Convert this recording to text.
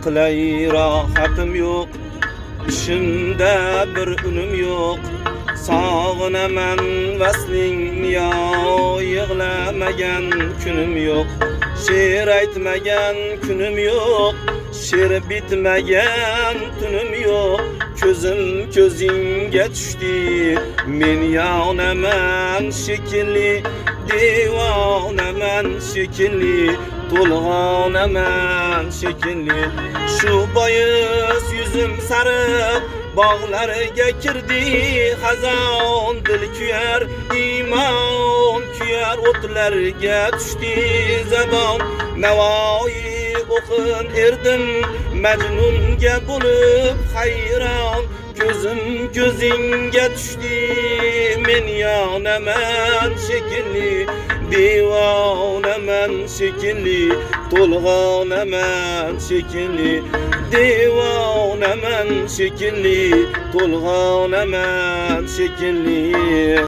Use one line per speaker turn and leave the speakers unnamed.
qilay rohatim yo'q, ishimda bir unim yo'q. Sog'inaman vasling yo, yig'lamagan kunim yo'q. She'r aytmagan kunim yo'q, she'r bitmagan tunim yo'q. Ko'zim ko'zingga tushdi, men yonaman shekilli, devonaman shekilli, to'lg'onaman shekilli. Shu bois yuzim sariq bog'lariga kirdi xazon, dil kuyar, iymon kuyar, o'tlarga tushdi zabon. Navoiy o'qin erdim, Majnunga bo'lib hayron. Ko'zim ko'zingga tushdi, men yonaman shekilli, devonaman shekilli, to'lg'onaman shekilli, devonaman shekilli, to'lg'onaman shekilli.